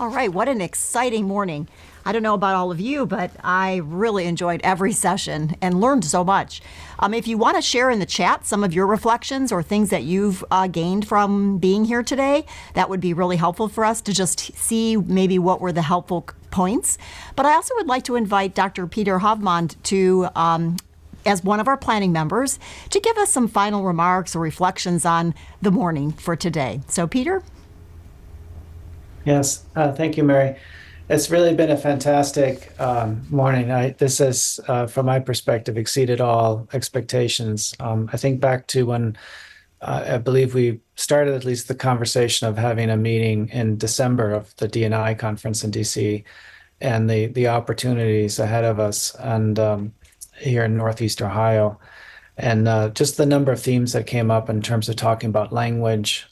All right, what an exciting morning. I don't know about all of you, but I really enjoyed every session and learned so much. If you want to share in the chat some of your reflections or things that you've gained from being here today, that would be really helpful for us to just see maybe what were the helpful points. But I also would like to invite Dr. Peter Hovmand to as one of our planning members to give us some final remarks or reflections on the morning for today. So, Peter? Yes, thank you, Mary. It's really been a fantastic morning. This has, from my perspective, exceeded all expectations. I think back to when I believe we started at least the conversation of having a meeting in December of the D&I conference in DC, and the opportunities ahead of us and here in Northeast Ohio. And just the number of themes that came up in terms of talking about language,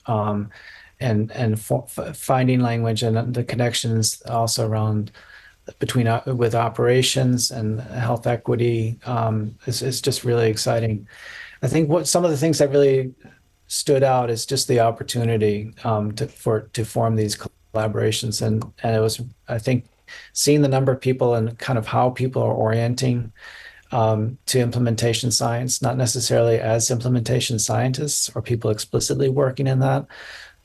and finding language and the connections also around between with operations and health equity is just really exciting. I think what some of the things that really stood out is just the opportunity to form these collaborations, and it was, I think, seeing the number of people and kind of how people are orienting to implementation science, not necessarily as implementation scientists or people explicitly working in that,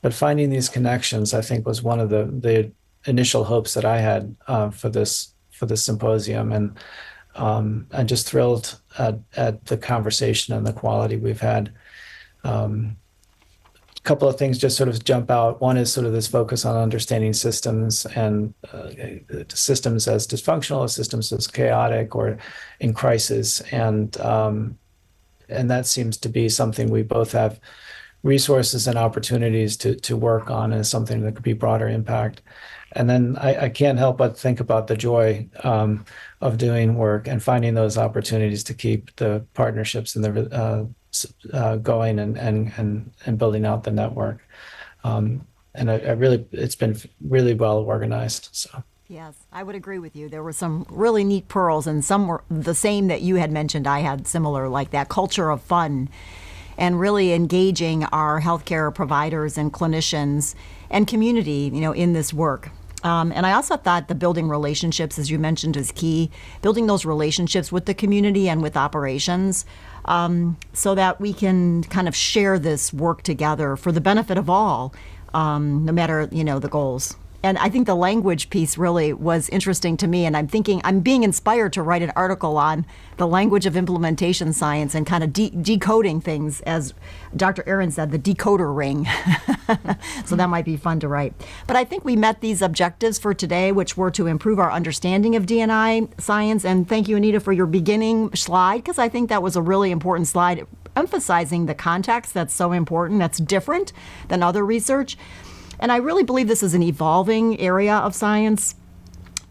but finding these connections, I think, was one of the initial hopes that I had for this symposium, and I'm just thrilled at the conversation and the quality we've had. A couple of things just sort of jump out. One is sort of this focus on understanding systems and systems as dysfunctional, systems as chaotic or in crisis, and that seems to be something we both have resources and opportunities to work on, as something that could be broader impact. And then I can't help but think about the joy of doing work and finding those opportunities to keep the partnerships and the going and building out the network. And it's been really well organized. So. Yes, I would agree with you. There were some really neat pearls, and some were the same that you had mentioned. I had similar, like that culture of fun and really engaging our healthcare providers and clinicians and community, in this work. And I also thought the building relationships, as you mentioned, is key. Building those relationships with the community and with operations, so that we can kind of share this work together for the benefit of all, no matter, the goals. And I think the language piece really was interesting to me. And I'm being inspired to write an article on the language of implementation science and kind of decoding things, as Dr. Aaron said, the decoder ring. So that might be fun to write. But I think we met these objectives for today, which were to improve our understanding of D&I science. And thank you, Anita, for your beginning slide, because I think that was a really important slide, emphasizing the context that's so important, that's different than other research. And I really believe this is an evolving area of science.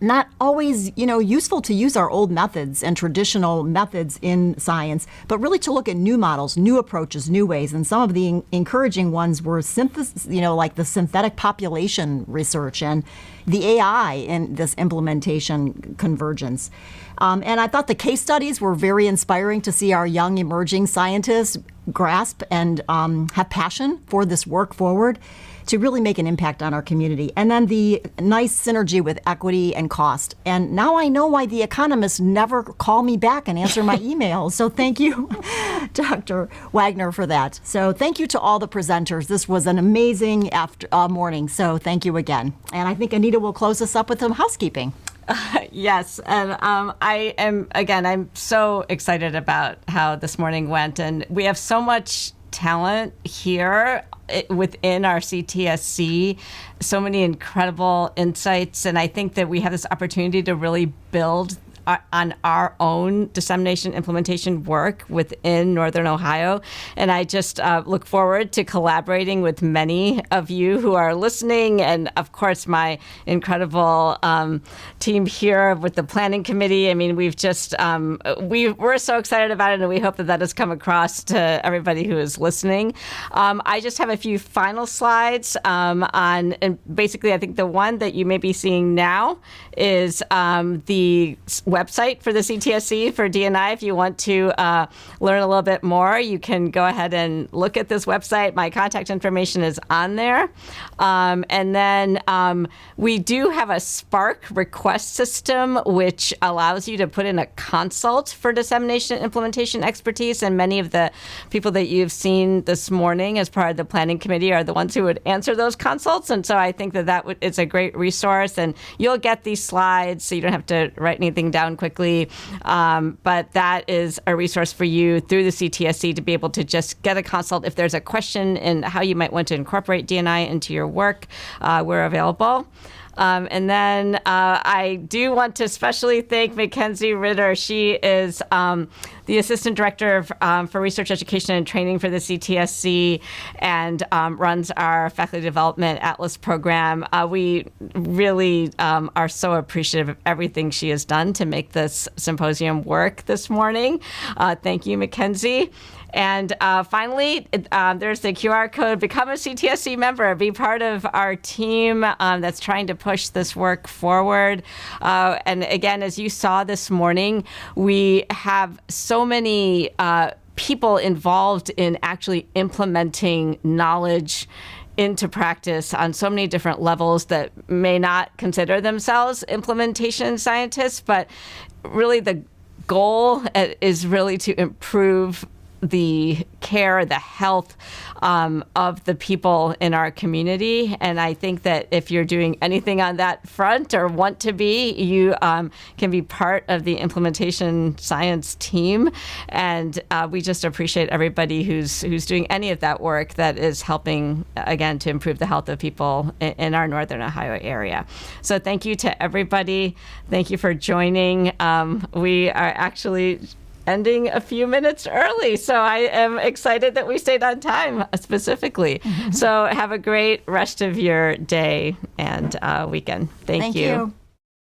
Not always, useful to use our old methods and traditional methods in science, but really to look at new models, new approaches, new ways. And some of the encouraging ones were synthesis, like the synthetic population research and the AI in this implementation convergence. And I thought the case studies were very inspiring to see our young emerging scientists grasp and have passion for this work forward to really make an impact on our community. And then the nice synergy with equity and cost. And now I know why the economists never call me back and answer my emails. So thank you, Dr. Wagner, for that. So thank you to all the presenters. This was an amazing morning. So thank you again. And I think Anita will close us up with some housekeeping. Yes, and I'm so excited about how this morning went, and we have so much talent here within our CTSC, so many incredible insights, and I think that we have this opportunity to really build on our own dissemination implementation work within Northern Ohio. And I just look forward to collaborating with many of you who are listening. And of course, my incredible team here with the planning committee. I mean, we've just, we're so excited about it, and we hope that that has come across to everybody who is listening. I just have a few final slides and basically, I think the one that you may be seeing now is the website for the CTSC for D&I. If you want to learn a little bit more, you can go ahead and look at this website. My contact information is on there. And then we do have a Spark request system, which allows you to put in a consult for dissemination and implementation expertise. And many of the people that you've seen this morning as part of the planning committee are the ones who would answer those consults. And so I think that it's a great resource. And you'll get these slides, so you don't have to write anything down quickly. But that is a resource for you through the CTSC to be able to just get a consult. If there's a question in how you might want to incorporate D&I into your work, we're available. And then I do want to especially thank Mackenzie Ritter. She is the Assistant Director for Research, Education, and Training for the CTSC and runs our Faculty Development Atlas program. We really are so appreciative of everything she has done to make this symposium work this morning. Thank you, Mackenzie. And finally, there's the QR code. Become a CTSC member. Be part of our team that's trying to push this work forward. And again, as you saw this morning, we have so many people involved in actually implementing knowledge into practice on so many different levels that may not consider themselves implementation scientists. But really, the goal is really to improve the care, the health of the people in our community. And I think that if you're doing anything on that front or want to be, you can be part of the implementation science team. And we just appreciate everybody who's doing any of that work that is helping, again, to improve the health of people in our Northern Ohio area. So thank you to everybody. Thank you for joining. We are actually ending a few minutes early. So I am excited that we stayed on time specifically. Mm-hmm. So have a great rest of your day and weekend. Thank you.